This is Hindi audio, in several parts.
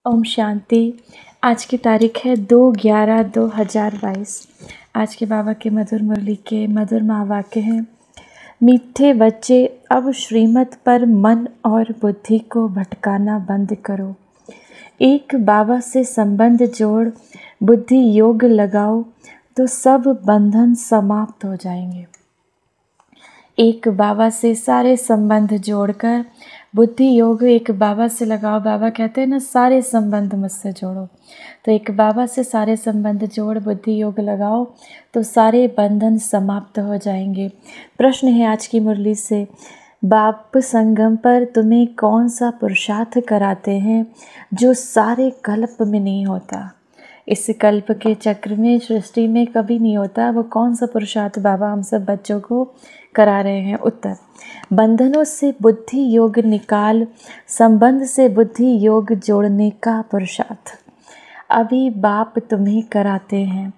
ओम शांति। आज की तारीख है 2/11/2022। आज के बाबा के मधुर मुरली के मधुर महावाक्य हैं। मीठे बच्चे, अब श्रीमत पर मन और बुद्धि को भटकाना बंद करो। एक बाबा से संबंध जोड़ बुद्धि योग लगाओ तो सब बंधन समाप्त हो जाएंगे। एक बाबा से सारे संबंध जोड़कर बुद्धि योग एक बाबा से लगाओ। बाबा कहते हैं ना, सारे संबंध मुझसे जोड़ो। तो एक बाबा से सारे संबंध जोड़ बुद्धि योग लगाओ तो सारे बंधन समाप्त हो जाएंगे। प्रश्न है आज की मुरली से, बाप संगम पर तुम्हें कौन सा पुरुषार्थ कराते हैं जो सारे कल्प में नहीं होता? इस कल्प के चक्र में, सृष्टि में कभी नहीं होता। वो कौन सा पुरुषार्थ बाबा हम सब बच्चों को करा रहे हैं? उत्तर, बंधनों से बुद्धि योग निकाल संबंध से बुद्धि योग जोड़ने का पुरुषार्थ अभी बाप तुम्हें कराते हैं।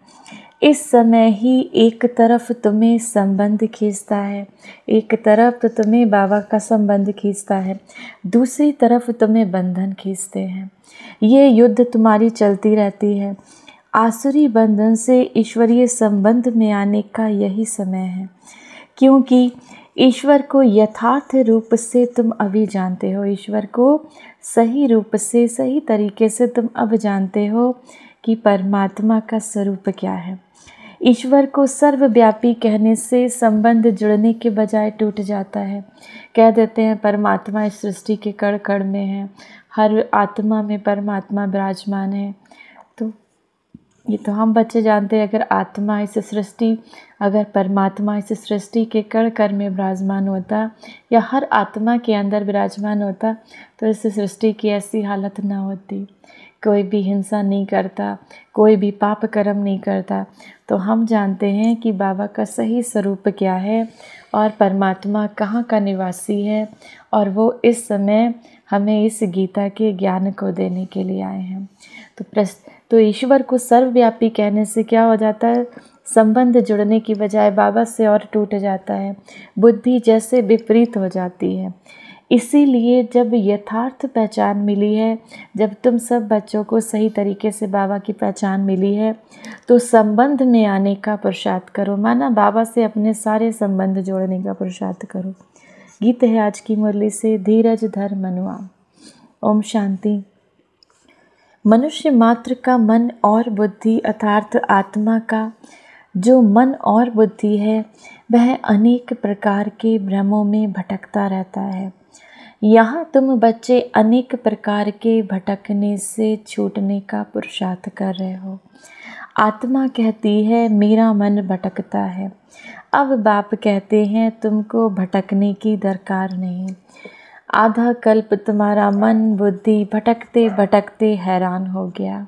इस समय ही एक तरफ तुम्हें संबंध खींचता है, एक तरफ तो तुम्हें बाबा का संबंध खींचता है, दूसरी तरफ तुम्हें बंधन खींचते हैं। ये युद्ध तुम्हारी चलती रहती है। आसुरी बंधन से ईश्वरीय संबंध में आने का यही समय है, क्योंकि ईश्वर को यथार्थ रूप से तुम अभी जानते हो। ईश्वर को सही रूप से, सही तरीके से तुम अब जानते हो कि परमात्मा का स्वरूप क्या है। ईश्वर को सर्वव्यापी कहने से संबंध जुड़ने के बजाय टूट जाता है। कह देते हैं परमात्मा इस सृष्टि के कण कण में है, हर आत्मा में परमात्मा विराजमान है। तो ये तो हम बच्चे जानते हैं, अगर परमात्मा इस सृष्टि के कण कण में विराजमान होता या हर आत्मा के अंदर विराजमान होता तो इस सृष्टि की ऐसी हालत ना होती। कोई भी हिंसा नहीं करता, कोई भी पाप कर्म नहीं करता। तो हम जानते हैं कि बाबा का सही स्वरूप क्या है और परमात्मा कहाँ का निवासी है, और वो इस समय हमें इस गीता के ज्ञान को देने के लिए आए हैं। तो ईश्वर को सर्वव्यापी कहने से क्या हो जाता है? संबंध जुड़ने की बजाय बाबा से और टूट जाता है, बुद्धि जैसे विपरीत हो जाती है। इसीलिए जब यथार्थ पहचान मिली है, जब तुम सब बच्चों को सही तरीके से बाबा की पहचान मिली है, तो संबंध में आने का पुरुषार्थ करो। माना बाबा से अपने सारे संबंध जोड़ने का पुरुषार्थ करो। गीत है आज की मुरली से, धीरज धर मनुआ। ओम शांति। मनुष्य मात्र का मन और बुद्धि अर्थात आत्मा का जो मन और बुद्धि है, वह अनेक प्रकार के भ्रमों में भटकता रहता है। यहाँ तुम बच्चे अनेक प्रकार के भटकने से छूटने का पुरुषार्थ कर रहे हो। आत्मा कहती है मेरा मन भटकता है। अब बाप कहते हैं तुमको भटकने की दरकार नहीं। आधा कल्प तुम्हारा मन बुद्धि भटकते भटकते हैरान हो गया।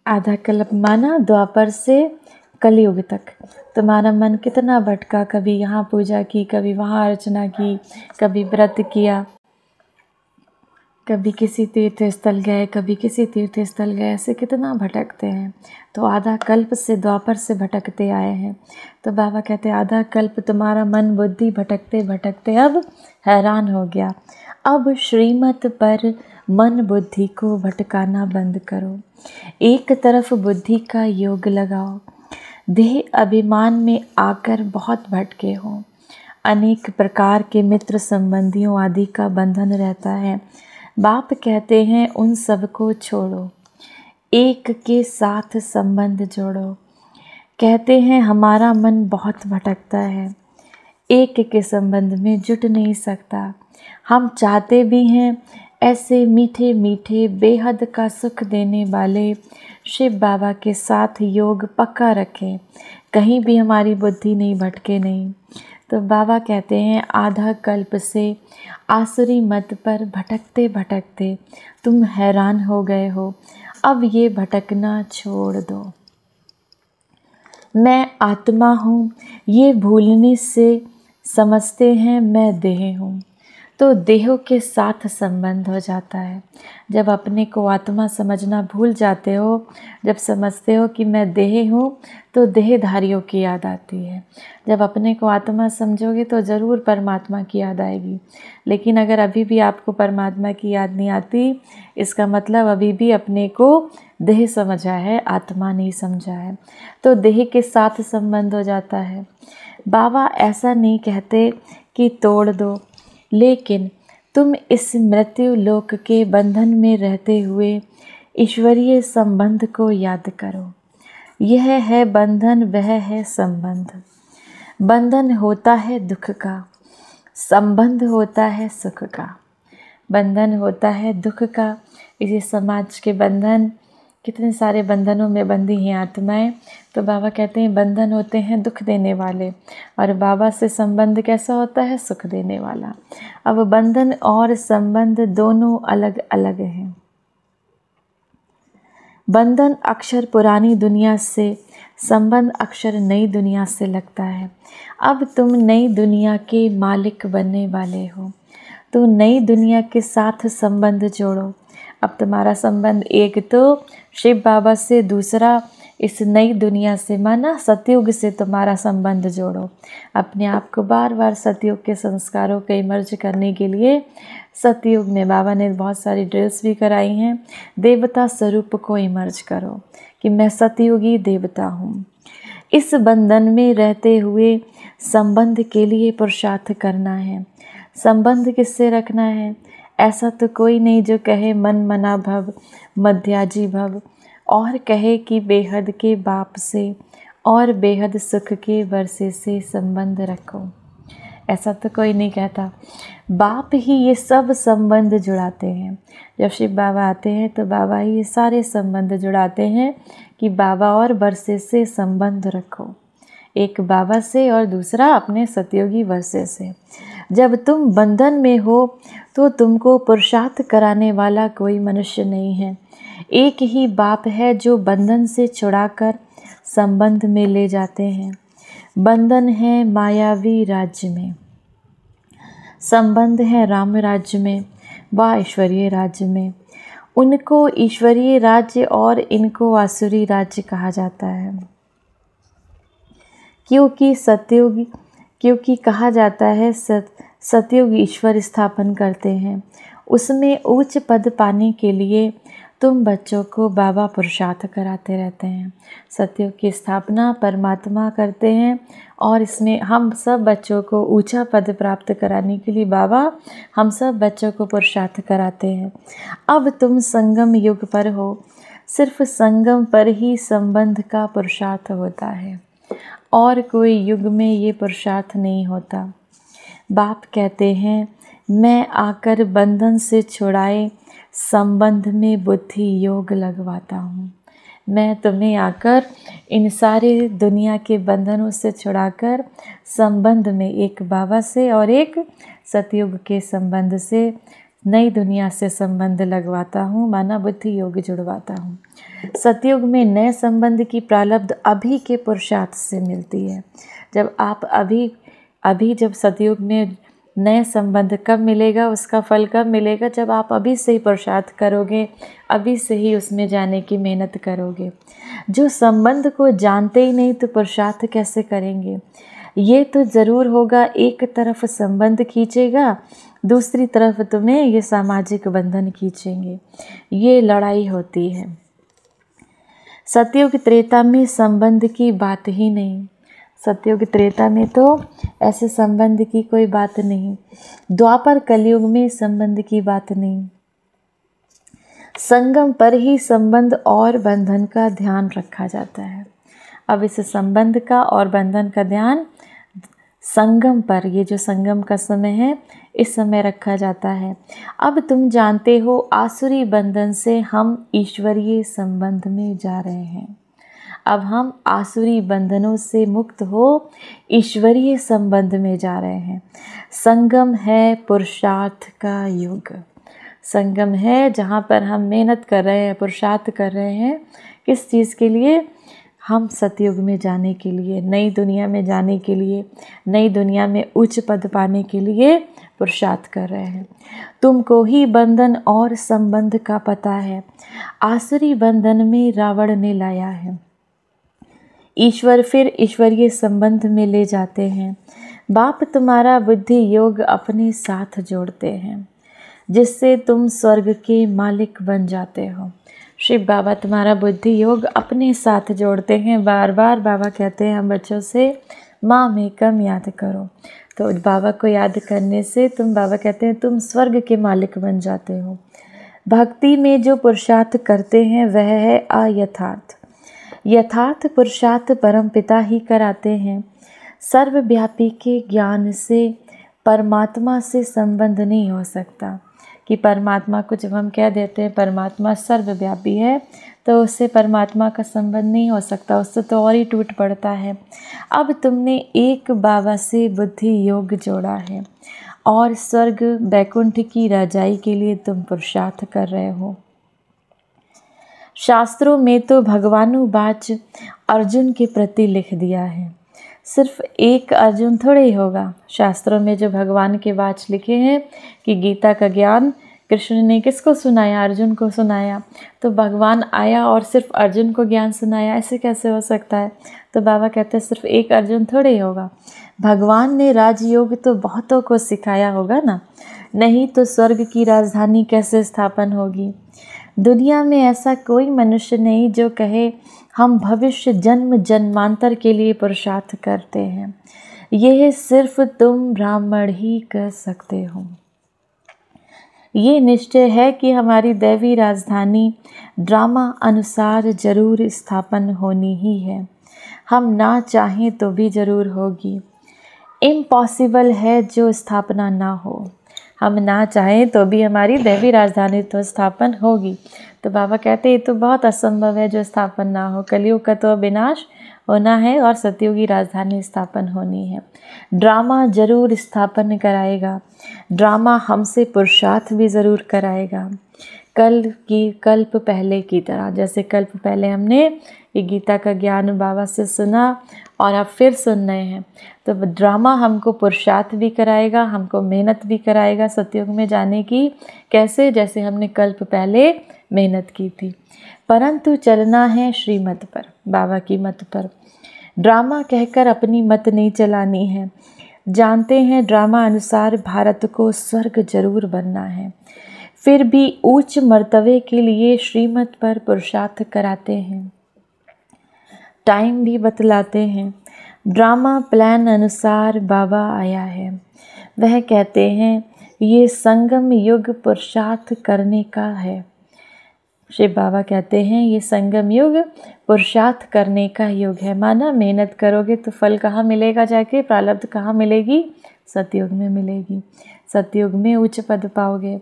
आधा कल्प माना द्वापर से कलयुग तक तुम्हारा मन कितना भटका। कभी यहाँ पूजा की, कभी वहाँ अर्चना की, कभी व्रत किया, कभी किसी तीर्थ स्थल गए, कभी किसी तीर्थ स्थल गए, ऐसे कितना भटकते हैं। तो आधा कल्प से द्वापर से भटकते आए हैं। तो बाबा कहते हैं आधा कल्प तुम्हारा मन बुद्धि भटकते भटकते अब हैरान हो गया। अब श्रीमत पर मन बुद्धि को भटकाना बंद करो। एक तरफ बुद्धि का योग लगाओ। देह अभिमान में आकर बहुत भटके हो। अनेक प्रकार के मित्र संबंधियों आदि का बंधन रहता है। बाप कहते हैं उन सब को छोड़ो, एक के साथ संबंध जोड़ो। कहते हैं हमारा मन बहुत भटकता है, एक के संबंध में जुट नहीं सकता। हम चाहते भी हैं ऐसे मीठे मीठे बेहद का सुख देने वाले शिव बाबा के साथ योग पक्का रखें, कहीं भी हमारी बुद्धि नहीं भटके नहीं। तो बाबा कहते हैं आधा कल्प से आसुरी मत पर भटकते भटकते तुम हैरान हो गए हो। अब ये भटकना छोड़ दो। मैं आत्मा हूँ ये भूलने से समझते हैं मैं देह हूँ। तो देह के साथ संबंध हो जाता है। जब अपने को आत्मा समझना भूल जाते हो, जब समझते हो कि मैं देह हूँ, तो देहधारियों की याद आती है। जब अपने को आत्मा समझोगे तो ज़रूर परमात्मा की याद आएगी। लेकिन अगर अभी भी आपको परमात्मा की याद नहीं आती, इसका मतलब अभी भी अपने को देह समझा है, आत्मा नहीं समझा है। तो देह के साथ संबंध हो जाता है। बाबा ऐसा नहीं कहते कि तोड़ दो, लेकिन तुम इस मृत्यु लोक के बंधन में रहते हुए ईश्वरीय संबंध को याद करो। यह है बंधन, वह है संबंध। बंधन होता है दुख का, संबंध होता है सुख का। बंधन होता है दुख का, इसी समाज के बंधन, कितने सारे बंधनों में बंधी हैं आत्माएं। तो बाबा कहते हैं बंधन होते हैं दुख देने वाले, और बाबा से संबंध कैसा होता है, सुख देने वाला। अब बंधन और संबंध दोनों अलग अलग हैं। बंधन अक्षर पुरानी दुनिया से, संबंध अक्षर नई दुनिया से लगता है। अब तुम नई दुनिया के मालिक बनने वाले हो, तो नई दुनिया के साथ संबंध जोड़ो। अब तुम्हारा संबंध एक तो शिव बाबा से, दूसरा इस नई दुनिया से, माना सतयुग से तुम्हारा संबंध जोड़ो। अपने आप को बार बार सतयुग के संस्कारों को इमर्ज करने के लिए सतयुग में बाबा ने बहुत सारी ड्रिल्स भी कराई हैं। देवता स्वरूप को इमर्ज करो कि मैं सतयुगी देवता हूँ। इस बंधन में रहते हुए संबंध के लिए पुरुषार्थ करना है। संबंध किससे रखना है? ऐसा तो कोई नहीं जो कहे मन मना भव मध्याजी भव, और कहे कि बेहद के बाप से और बेहद सुख के वर्षे से संबंध रखो। ऐसा तो कोई नहीं कहता। बाप ही ये सब संबंध जुड़ाते हैं। जब शिव बाबा आते हैं तो बाबा ही ये सारे संबंध जुड़ाते हैं कि बाबा और वर्षे से संबंध रखो, एक बाबा से और दूसरा अपने सतयोगी वर्षे से। जब तुम बंधन में हो तो तुमको पुरुषार्थ कराने वाला कोई मनुष्य नहीं है। एक ही बाप है जो बंधन से छुड़ाकर संबंध में ले जाते हैं। बंधन है मायावी राज्य में, संबंध है राम राज्य में व ईश्वरीय राज्य में। उनको ईश्वरीय राज्य और इनको आसुरी राज्य कहा जाता है। क्योंकि कहा जाता है सतयुग ईश्वर स्थापन करते हैं। उसमें उच्च पद पाने के लिए तुम बच्चों को बाबा पुरुषार्थ कराते रहते हैं। सतयुग की स्थापना परमात्मा करते हैं, और इसमें हम सब बच्चों को ऊंचा पद प्राप्त कराने के लिए बाबा हम सब बच्चों को पुरुषार्थ कराते हैं। अब तुम संगम युग पर हो, सिर्फ संगम पर ही संबंध का पुरुषार्थ होता है, और कोई युग में ये पुरुषार्थ नहीं होता। बाप कहते हैं मैं आकर बंधन से छुड़ाए संबंध में बुद्धि योग लगवाता हूँ। मैं तुम्हें आकर इन सारे दुनिया के बंधनों से छुड़ाकर संबंध में, एक बाबा से और एक सतयुग के संबंध से, नई दुनिया से संबंध लगवाता हूँ, माना बुद्धि योग जुड़वाता हूँ। सतयुग में नए संबंध की प्रारब्ध अभी के पुरुषार्थ से मिलती है। जब आप अभी जब सतयुग में नए संबंध कब मिलेगा, उसका फल कब मिलेगा? जब आप अभी से ही पुरुषार्थ करोगे, अभी से ही उसमें जाने की मेहनत करोगे। जो संबंध को जानते ही नहीं तो पुरुषार्थ कैसे करेंगे? ये तो ज़रूर होगा, एक तरफ संबंध खींचेगा, दूसरी तरफ तुम्हें ये सामाजिक बंधन खींचेंगे। ये लड़ाई होती है। सतयुग त्रेता में संबंध की बात ही नहीं। सतयुग त्रेता में तो ऐसे संबंध की कोई बात नहीं। द्वापर कलयुग में संबंध की बात नहीं। संगम पर ही संबंध और बंधन का ध्यान रखा जाता है। अब इस संबंध का और बंधन का ध्यान संगम पर, ये जो संगम का समय है, इस समय रखा जाता है। अब तुम जानते हो आसुरी बंधन से हम ईश्वरीय संबंध में जा रहे हैं। अब हम आसुरी बंधनों से मुक्त हो ईश्वरीय संबंध में जा रहे हैं। संगम है पुरुषार्थ का युग। संगम है जहाँ पर हम मेहनत कर रहे हैं, पुरुषार्थ कर रहे हैं। किस चीज़ के लिए? हम सतयुग में जाने के लिए, नई दुनिया में जाने के लिए, नई दुनिया में उच्च पद पाने के लिए पुरुषार्थ कर रहे हैं। तुमको ही बंधन और संबंध का पता है, आसुरी बंधन में रावण ने लाया है। ईश्वर फिर ईश्वरीय संबंध में ले जाते हैं। बाप तुम्हारा बुद्धि योग अपने साथ जोड़ते हैं, जिससे तुम स्वर्ग के मालिक बन जाते हो। शिव बाबा तुम्हारा बुद्धि योग अपने साथ जोड़ते हैं। बार बार बाबा कहते हैं हम बच्चों से, माँ में कम याद करो। तो बाबा को याद करने से बाबा कहते हैं तुम स्वर्ग के मालिक बन जाते हो। भक्ति में जो पुरुषार्थ करते हैं वह है अयथार्थ। यथार्थ पुरुषार्थ परमपिता ही कराते हैं। सर्वव्यापी के ज्ञान से परमात्मा से संबंध नहीं हो सकता। कि परमात्मा को जब हम कह देते हैं परमात्मा सर्वव्यापी है, तो उससे परमात्मा का संबंध नहीं हो सकता, उससे तो और ही टूट पड़ता है। अब तुमने एक बाबा से बुद्धि योग जोड़ा है और स्वर्ग बैकुंठ की राजाई के लिए तुम पुरुषार्थ कर रहे हो। शास्त्रों में तो भगवानुवाच अर्जुन के प्रति लिख दिया है। सिर्फ एक अर्जुन थोड़े ही होगा। शास्त्रों में जो भगवान के वाच लिखे हैं कि गीता का ज्ञान कृष्ण ने किसको सुनाया, अर्जुन को सुनाया। तो भगवान आया और सिर्फ अर्जुन को ज्ञान सुनाया, ऐसे कैसे हो सकता है। तो बाबा कहते हैं सिर्फ एक अर्जुन थोड़े ही होगा। भगवान ने राजयोग तो बहुतों को सिखाया होगा ना, नहीं तो स्वर्ग की राजधानी कैसे स्थापन होगी। दुनिया में ऐसा कोई मनुष्य नहीं जो कहे हम भविष्य जन्म जन्मांतर के लिए पुरुषार्थ करते हैं। यह सिर्फ तुम ब्राह्मण ही कर सकते हो। ये निश्चय है कि हमारी दैवी राजधानी ड्रामा अनुसार जरूर स्थापन होनी ही है। हम ना चाहें तो भी जरूर होगी। इम्पॉसिबल है जो स्थापना ना हो। हम ना चाहें तो भी हमारी दैवी राजधानी तो स्थापन होगी। तो बाबा कहते हैं ये तो बहुत असंभव है जो स्थापन ना हो। कलयुग का तो विनाश होना है और सतयुग की राजधानी स्थापन होनी है। ड्रामा जरूर स्थापन कराएगा। ड्रामा हमसे पुरुषार्थ भी ज़रूर कराएगा। कल्प पहले की तरह, जैसे कल्प पहले हमने ये गीता का ज्ञान बाबा से सुना और अब फिर सुन रहे हैं, तो ड्रामा हमको पुरुषार्थ भी कराएगा, हमको मेहनत भी कराएगा सतयुग में जाने की। कैसे? जैसे हमने कल्प पहले मेहनत की थी, परंतु चलना है श्रीमत पर, बाबा की मत पर। ड्रामा कहकर अपनी मत नहीं चलानी है। जानते हैं ड्रामा अनुसार भारत को स्वर्ग जरूर बनना है, फिर भी उच्च मर्तबे के लिए श्रीमत पर पुरुषार्थ कराते हैं, टाइम भी बतलाते हैं। ड्रामा प्लान अनुसार बाबा आया है। वह कहते हैं ये संगम युग पुरुषार्थ करने का है। शिव बाबा कहते हैं ये संगम युग पुरुषार्थ करने का युग है। माना मेहनत करोगे तो फल कहाँ मिलेगा, जाके प्रारब्ध कहाँ मिलेगी, सतयुग में मिलेगी। सतयुग में उच्च पद पाओगे।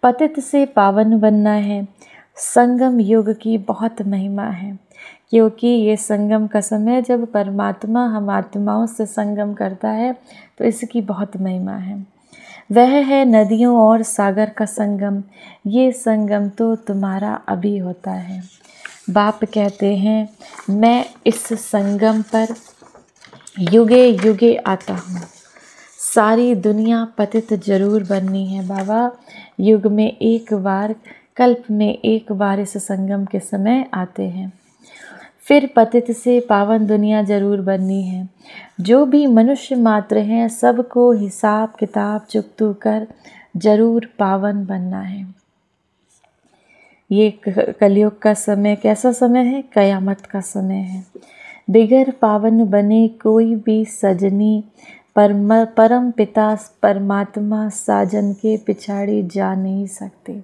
पतित से पावन बनना है। संगम युग की बहुत महिमा है, क्योंकि ये संगम का समय जब परमात्मा हम आत्माओं से संगम करता है, तो इसकी बहुत महिमा है। वह है नदियों और सागर का संगम। ये संगम तो तुम्हारा अभी होता है। बाप कहते हैं मैं इस संगम पर युगे युगे आता हूँ। सारी दुनिया पतित जरूर बननी है बाबा। युग में एक बार, कल्प में एक बार इस संगम के समय आते हैं, फिर पतित से पावन दुनिया जरूर बननी है। जो भी मनुष्य मात्र हैं सबको हिसाब किताब चुकतू कर जरूर पावन बनना है। ये कलयुग का समय कैसा समय है? कयामत का समय है। बिगर पावन बने कोई भी सजनी परम पिता परमात्मा साजन के पिछाड़ी जा नहीं सकते।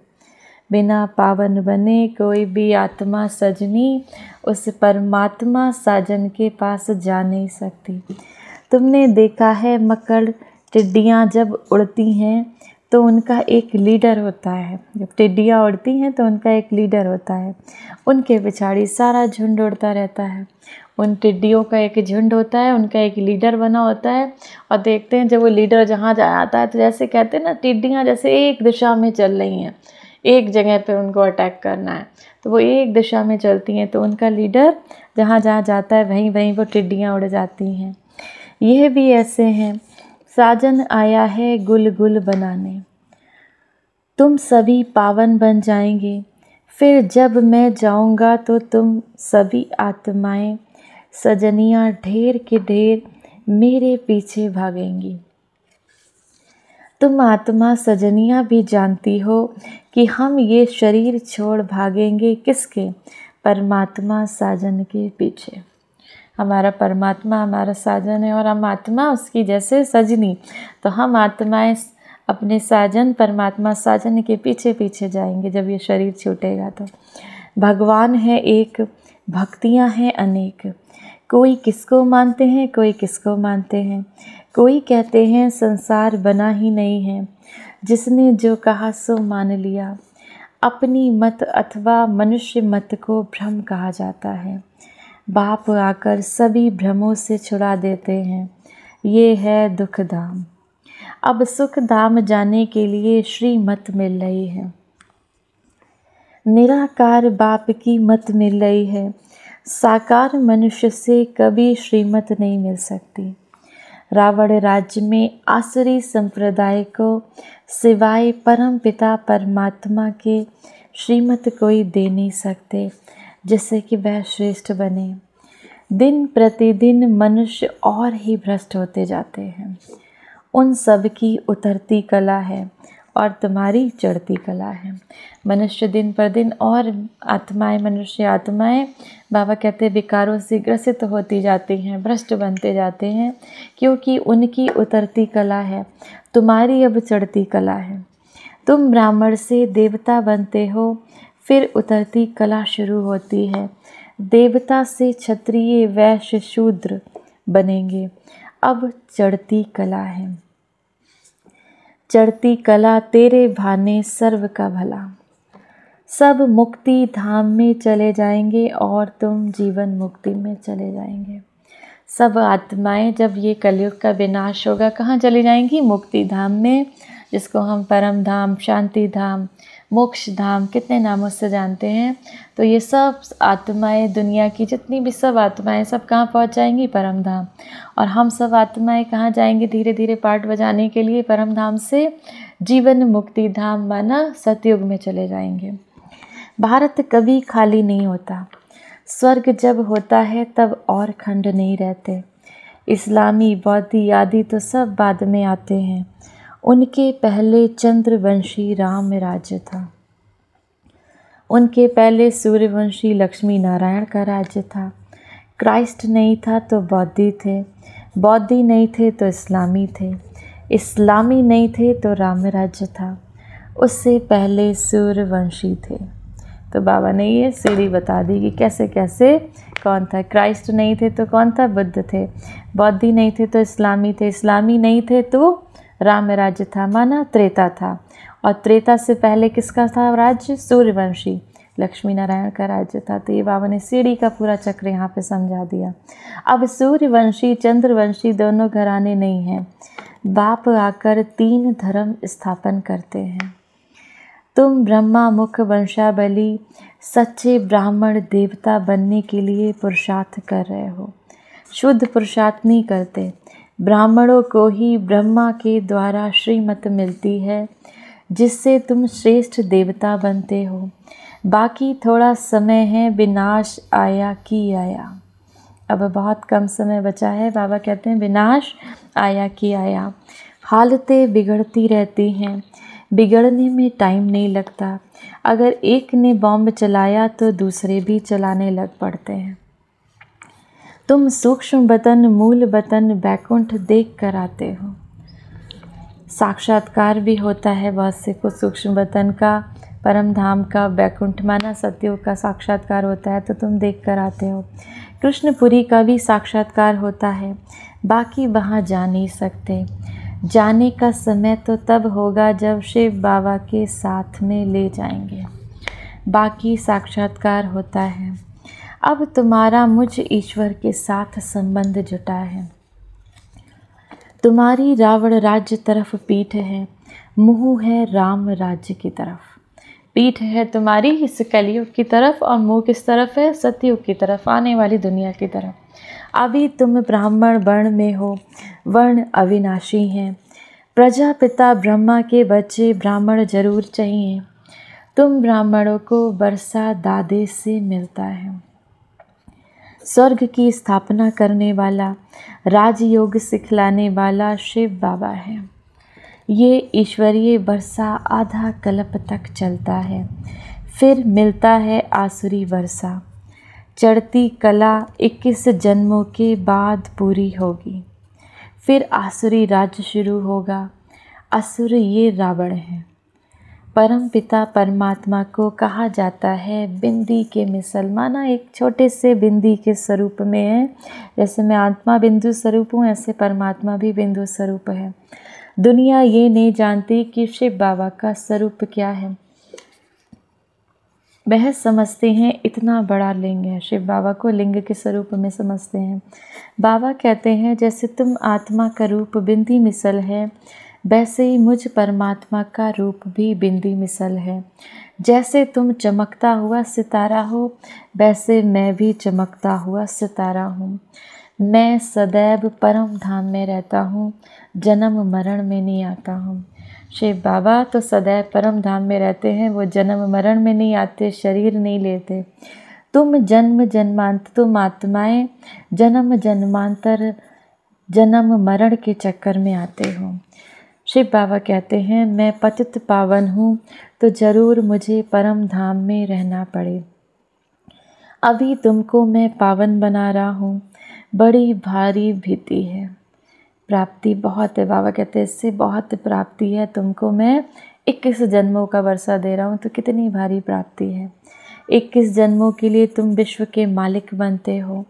बिना पावन बने कोई भी आत्मा सजनी उस परमात्मा साजन के पास जा नहीं सकती। तुमने देखा है मकड़ टिड्डियाँ जब उड़ती हैं तो उनका एक लीडर होता है। जब टिड्डियाँ उड़ती हैं तो उनका एक लीडर होता है, उनके पिछाड़ी सारा झुंड उड़ता रहता है। उन टिड्डियों का एक झुंड होता है, उनका एक लीडर बना होता है। और देखते हैं जब वो लीडर जहाँ जाता है तो जैसे कहते हैं ना, टिड्डियाँ जैसे एक दिशा में चल रही हैं, एक जगह पे उनको अटैक करना है, तो वो एक दिशा में चलती हैं, तो उनका लीडर जहाँ जहाँ जाता है वहीं वहीं वो टिड्डियाँ उड़ जाती हैं। यह भी ऐसे हैं, साजन आया है गुल गुल बनाने, तुम सभी पावन बन जाएंगे, फिर जब मैं जाऊंगा तो तुम सभी आत्माएं सजनियाँ ढेर के ढेर मेरे पीछे भागेंगी। तुम आत्मा सजनियाँ भी जानती हो कि हम ये शरीर छोड़ भागेंगे किसके? परमात्मा साजन के पीछे। हमारा परमात्मा हमारा साजन है और हम आत्मा उसकी जैसे सजनी, तो हम आत्माएं अपने साजन परमात्मा साजन के पीछे पीछे जाएंगे जब ये शरीर छूटेगा। तो भगवान है एक, भक्तियाँ हैं अनेक, कोई किसको मानते हैं कोई किसको मानते हैं, कोई कहते हैं संसार बना ही नहीं है, जिसने जो कहा सो मान लिया, अपनी मत अथवा मनुष्य मत को भ्रम कहा जाता है। बाप आकर सभी भ्रमों से छुड़ा देते हैं, ये है दुख धाम। अब सुख धाम जाने के लिए श्रीमत मिल रही है, निराकार बाप की मत मिल रही है, साकार मनुष्य से कभी श्रीमत नहीं मिल सकती। रावण राज्य में आसुरी संप्रदाय को सिवाय परम पिता परमात्मा के श्रीमत कोई दे नहीं सकते, जिससे कि वह श्रेष्ठ बने। दिन प्रतिदिन मनुष्य और ही भ्रष्ट होते जाते हैं, उन सब की उतरती कला है और तुम्हारी चढ़ती कला है। मनुष्य दिन पर दिन और आत्माएं, मनुष्य आत्माएं बाबा कहते हैं विकारों से ग्रसित होती जाती हैं, भ्रष्ट बनते जाते हैं, क्योंकि उनकी उतरती कला है, तुम्हारी अब चढ़ती कला है। तुम ब्राह्मण से देवता बनते हो, फिर उतरती कला शुरू होती है, देवता से क्षत्रिय वैश्य शूद्र बनेंगे, अब चढ़ती कला है। चढ़ती कला तेरे भाने सर्व का भला, सब मुक्ति धाम में चले जाएंगे और तुम जीवन मुक्ति में चले जाएंगे। सब आत्माएं जब ये कलयुग का विनाश होगा कहाँ चली जाएंगी? मुक्ति धाम में, जिसको हम परम धाम, शांति धाम, मोक्ष धाम कितने नामों से जानते हैं। तो ये सब आत्माएं, दुनिया की जितनी भी सब आत्माएं, सब कहाँ पहुँच जाएंगी? परम धाम। और हम सब आत्माएं कहाँ जाएंगे धीरे धीरे पाठ बजाने के लिए? परम धाम से जीवन मुक्ति धाम माना सतयुग में चले जाएंगे। भारत कभी खाली नहीं होता, स्वर्ग जब होता है तब और खंड नहीं रहते। इस्लामी, बौद्धी आदि तो सब बाद में आते हैं, उनके पहले चंद्रवंशी राम राज्य था, उनके पहले सूर्यवंशी लक्ष्मी नारायण का राज्य था। क्राइस्ट नहीं था तो बौद्धि थे, बौद्धि नहीं थे तो इस्लामी थे, इस्लामी नहीं थे तो राम राज्य था, उससे पहले सूर्यवंशी थे। तो बाबा ने ये सीढ़ी बता दी कि कैसे कैसे कौन था। क्राइस्ट नहीं थे तो कौन था? बुद्ध थे। बौद्धि नहीं थे तो इस्लामी थे, इस्लामी नहीं थे तो राम राज्य था, माना त्रेता था। और त्रेता से पहले किसका था राज्य? सूर्यवंशी लक्ष्मी नारायण का राज्य था। तो ये बाबा ने सीढ़ी का पूरा चक्र यहाँ पे समझा दिया। अब सूर्यवंशी चंद्रवंशी दोनों घराने नहीं हैं, बाप आकर 3 धर्म स्थापन करते हैं। तुम ब्रह्मा मुख वंशावली सच्चे ब्राह्मण देवता बनने के लिए पुरुषार्थ कर रहे हो। शुद्ध पुरुषार्थ नहीं करते, ब्राह्मणों को ही ब्रह्मा के द्वारा श्रीमत मिलती है, जिससे तुम श्रेष्ठ देवता बनते हो। बाकी थोड़ा समय है, विनाश आया कि आया। अब बहुत कम समय बचा है। बाबा कहते हैं विनाश आया कि आया। हालतें बिगड़ती रहती हैं, बिगड़ने में टाइम नहीं लगता। अगर एक ने बॉम्ब चलाया तो दूसरे भी चलाने लग पड़ते हैं। तुम सूक्ष्म वतन मूल वतन बैकुंठ देख कर आते हो। साक्षात्कार भी होता है बहुत से को, सूक्ष्म वतन का, परम धाम का, बैकुंठ माना सतयुग का साक्षात्कार होता है, तो तुम देख कर आते हो। कृष्णपुरी का भी साक्षात्कार होता है, बाकी वहाँ जा नहीं सकते। जाने का समय तो तब होगा जब शिव बाबा के साथ में ले जाएंगे, बाकी साक्षात्कार होता है। अब तुम्हारा मुझ ईश्वर के साथ संबंध जुटा है। तुम्हारी रावण राज्य तरफ पीठ है, मुँह है राम राज्य की तरफ। पीठ है तुम्हारी इस कलयुग की तरफ और मुँह किस तरफ है? सतयुग की तरफ, आने वाली दुनिया की तरफ। अभी तुम ब्राह्मण वर्ण में हो, वर्ण अविनाशी हैं। प्रजापिता ब्रह्मा के बच्चे ब्राह्मण जरूर चाहिए। तुम ब्राह्मणों को वर्षा दादे से मिलता है। स्वर्ग की स्थापना करने वाला, राजयोग सिखलाने वाला शिव बाबा है। ये ईश्वरीय वर्षा आधा कल्प तक चलता है, फिर मिलता है आसुरी वर्षा। चढ़ती कला 21 जन्मों के बाद पूरी होगी, फिर आसुरी राज्य शुरू होगा। असुर ये रावण है। परम पिता परमात्मा को कहा जाता है बिंदी के मिसल, माना एक छोटे से बिंदी के स्वरूप में है। जैसे मैं आत्मा बिंदु स्वरूप हूँ, ऐसे परमात्मा भी बिंदु स्वरूप है। दुनिया ये नहीं जानती कि शिव बाबा का स्वरूप क्या है। वह समझते हैं इतना बड़ा लिंग है, शिव बाबा को लिंग के स्वरूप में समझते हैं। बाबा कहते हैं जैसे तुम आत्मा का रूप बिंदी मिसल है, वैसे ही मुझ परमात्मा का रूप भी बिंदी मिसल है। जैसे तुम चमकता हुआ सितारा हो, वैसे मैं भी चमकता हुआ सितारा हूँ। मैं सदैव परम धाम में रहता हूँ, जन्म मरण में नहीं आता हूँ। शिव बाबा तो सदैव परम धाम में रहते हैं, वो जन्म मरण में नहीं आते, शरीर नहीं लेते। तुम जन्म जन्मांतर, तुम आत्माएं जन्म जन्मांतर जन्म मरण के चक्कर में आते हो। शिव बाबा कहते हैं मैं पतित पावन हूँ, तो ज़रूर मुझे परम धाम में रहना पड़े। अभी तुमको मैं पावन बना रहा हूँ, बड़ी भारी भीति है, प्राप्ति बहुत है। बाबा कहते हैं इससे बहुत प्राप्ति है, तुमको मैं 21 जन्मों का वर्षा दे रहा हूँ, तो कितनी भारी प्राप्ति है। 21 जन्मों के लिए तुम विश्व के मालिक बनते हो।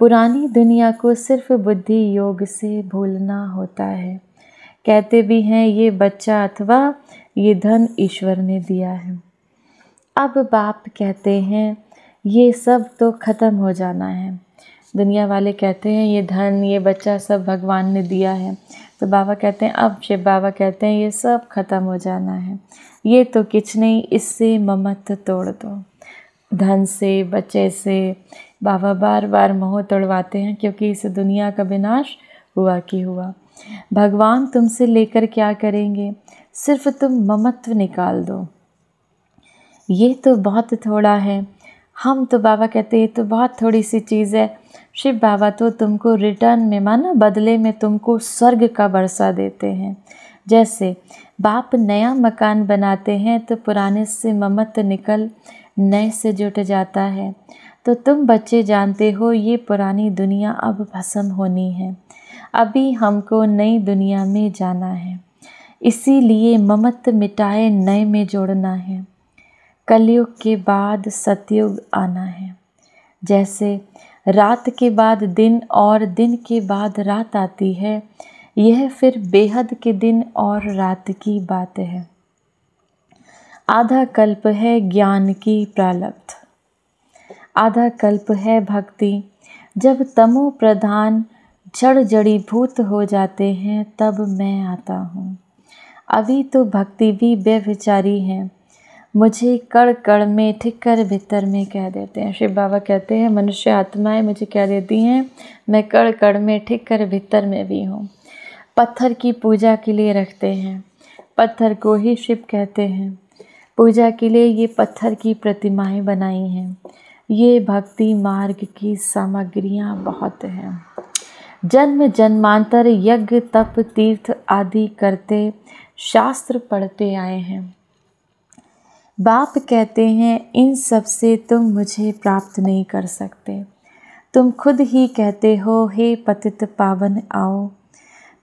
पुरानी दुनिया को सिर्फ बुद्धि योग से भूलना होता है। कहते भी हैं ये बच्चा अथवा ये धन ईश्वर ने दिया है। अब बाप कहते हैं ये सब तो ख़त्म हो जाना है। दुनिया वाले कहते हैं ये धन ये बच्चा सब भगवान ने दिया है, तो बाबा कहते हैं अब शिव बाबा कहते हैं ये सब ख़त्म हो जाना है। ये तो कुछ नहीं, इससे ममत्व तोड़ दो। धन से बच्चे से बाबा बार बार मोह तोड़वाते हैं, क्योंकि इस दुनिया का विनाश हुआ कि हुआ। भगवान तुमसे लेकर क्या करेंगे, सिर्फ तुम ममत्व निकाल दो। ये तो बहुत थोड़ा है। हम तो बाबा कहते हैं तो बहुत थोड़ी सी चीज़ है। शिव बाबा तो तुमको रिटर्न में, माना बदले में तुमको स्वर्ग का वर्षा देते हैं। जैसे बाप नया मकान बनाते हैं तो पुराने से ममत्व निकल नए से जुट जाता है। तो तुम बच्चे जानते हो ये पुरानी दुनिया अब भस्म होनी है, अभी हमको नई दुनिया में जाना है। इसीलिए ममत्व मिटाए नए में जोड़ना है। कलयुग के बाद सतयुग आना है। जैसे रात के बाद दिन और दिन के बाद रात आती है, यह फिर बेहद के दिन और रात की बात है। आधा कल्प है ज्ञान की प्रारब्ध, आधा कल्प है भक्ति। जब तमो प्रधान जड़ जड़ीभूत हो जाते हैं तब मैं आता हूँ। अभी तो भक्ति भी बेविचारी है, मुझे कड़ कड़ में ठिक्कर भीतर में कह देते हैं। शिव बाबा कहते हैं मनुष्य आत्माएं मुझे कह देती हैं मैं कड़ कड़ में ठिक्कर भीतर में भी हूँ। पत्थर की पूजा के लिए रखते हैं, पत्थर को ही शिव कहते हैं। पूजा के लिए ये पत्थर की प्रतिमाएं बनाई हैं। ये भक्ति मार्ग की सामग्रियाँ बहुत हैं। जन्म जन्मांतर यज्ञ तप तीर्थ आदि करते शास्त्र पढ़ते आए हैं। बाप कहते हैं इन सब से तुम मुझे प्राप्त नहीं कर सकते। तुम खुद ही कहते हो हे पतित पावन आओ।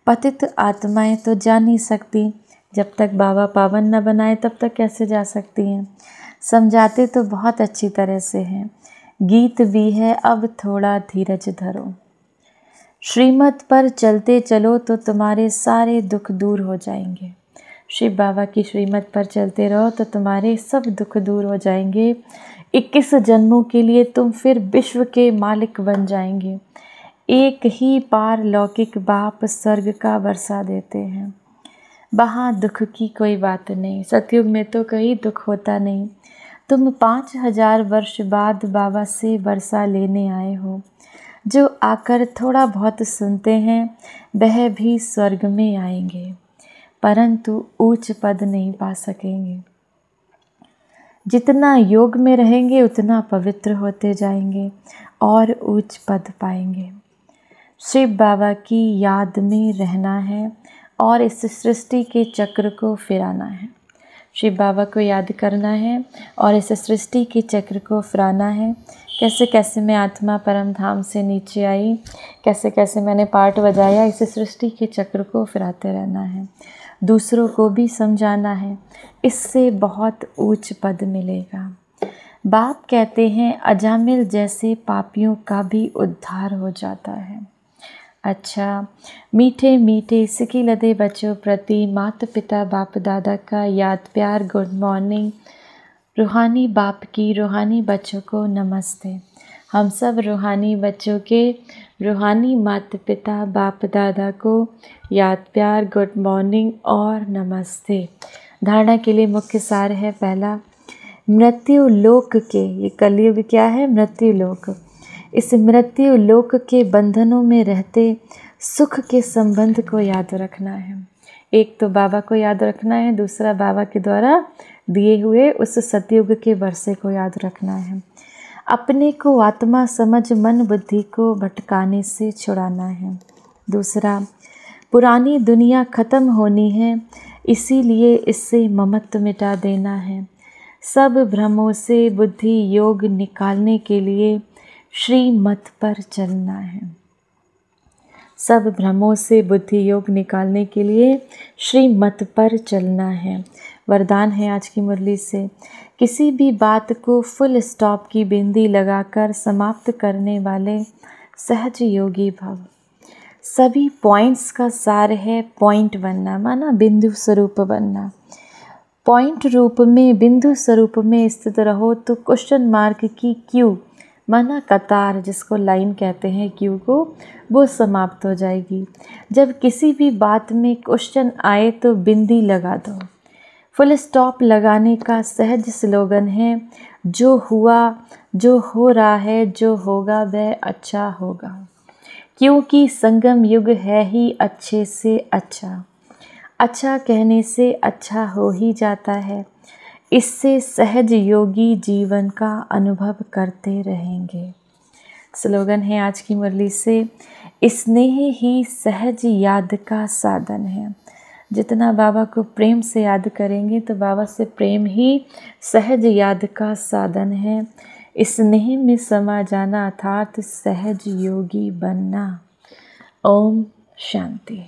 पतित आत्माएं तो जा नहीं सकती, जब तक बाबा पावन न बनाए तब तक कैसे जा सकती हैं। समझाते तो बहुत अच्छी तरह से हैं, गीत भी है अब थोड़ा धीरज धरो। श्रीमत पर चलते चलो तो तुम्हारे सारे दुख दूर हो जाएंगे। शिव बाबा की श्रीमत पर चलते रहो तो तुम्हारे सब दुख दूर हो जाएंगे। 21 जन्मों के लिए तुम फिर विश्व के मालिक बन जाएंगे। एक ही पार लौकिक बाप स्वर्ग का वर्षा देते हैं। वहाँ दुख की कोई बात नहीं। सतयुग में तो कहीं दुख होता नहीं। तुम 5000 वर्ष बाद बाबा से वर्षा लेने आए हो। जो आकर थोड़ा बहुत सुनते हैं वह भी स्वर्ग में आएंगे, परंतु उच्च पद नहीं पा सकेंगे। जितना योग में रहेंगे उतना पवित्र होते जाएंगे और उच्च पद पाएंगे। शिव बाबा की याद में रहना है और इस सृष्टि के चक्र को फिराना है। शिव बाबा को याद करना है और इस सृष्टि के चक्र को फिराना है। कैसे कैसे मैं आत्मा परम धाम से नीचे आई, कैसे कैसे मैंने पार्ट बजाया, इस सृष्टि के चक्र को फिराते रहना है। दूसरों को भी समझाना है, इससे बहुत ऊंच पद मिलेगा। बाप कहते हैं अजामिल जैसे पापियों का भी उद्धार हो जाता है। अच्छा, मीठे मीठे सिकी लदे बच्चों प्रति माता पिता बाप दादा का याद प्यार गुड मॉर्निंग। रूहानी बाप की रूहानी बच्चों को नमस्ते। हम सब रूहानी बच्चों के रूहानी माता पिता बाप दादा को याद प्यार गुड मॉर्निंग और नमस्ते। धारणा के लिए मुख्य सार है पहला, मृत्यु लोक के, ये कलयुग क्या है, मृत्यु लोक। इस मृत्यु लोक के बंधनों में रहते सुख के संबंध को याद रखना है। एक तो बाबा को याद रखना है, दूसरा बाबा के द्वारा दिए हुए उस सतयुग के वर्षे को याद रखना है। अपने को आत्मा समझ मन बुद्धि को भटकाने से छुड़ाना है। दूसरा, पुरानी दुनिया खत्म होनी है, इसीलिए इससे ममत्व मिटा देना है। सब भ्रमों से बुद्धि योग निकालने के लिए श्रीमत पर चलना है। सब भ्रमों से बुद्धि योग निकालने के लिए श्रीमत पर चलना है। वरदान है आज की मुरली से, किसी भी बात को फुल स्टॉप की बिंदी लगाकर समाप्त करने वाले सहज योगी भव। सभी पॉइंट्स का सार है पॉइंट बनना, माना बिंदु स्वरूप बनना। पॉइंट रूप में बिंदु स्वरूप में स्थित रहो तो क्वेश्चन मार्क की क्यू, माना कतार जिसको लाइन कहते हैं क्यू को, वो समाप्त हो जाएगी। जब किसी भी बात में क्वेश्चन आए तो बिंदी लगा दो। फुल स्टॉप लगाने का सहज स्लोगन है, जो हुआ, जो हो रहा है, जो होगा वह अच्छा होगा, क्योंकि संगम युग है ही अच्छे से अच्छा। अच्छा कहने से अच्छा हो ही जाता है। इससे सहज योगी जीवन का अनुभव करते रहेंगे। स्लोगन है आज की मुरली से, स्नेह ही सहज याद का साधन है। जितना बाबा को प्रेम से याद करेंगे तो बाबा से प्रेम ही सहज याद का साधन है। स्नेह में समा जाना अर्थात सहज योगी बनना। ओम शांति।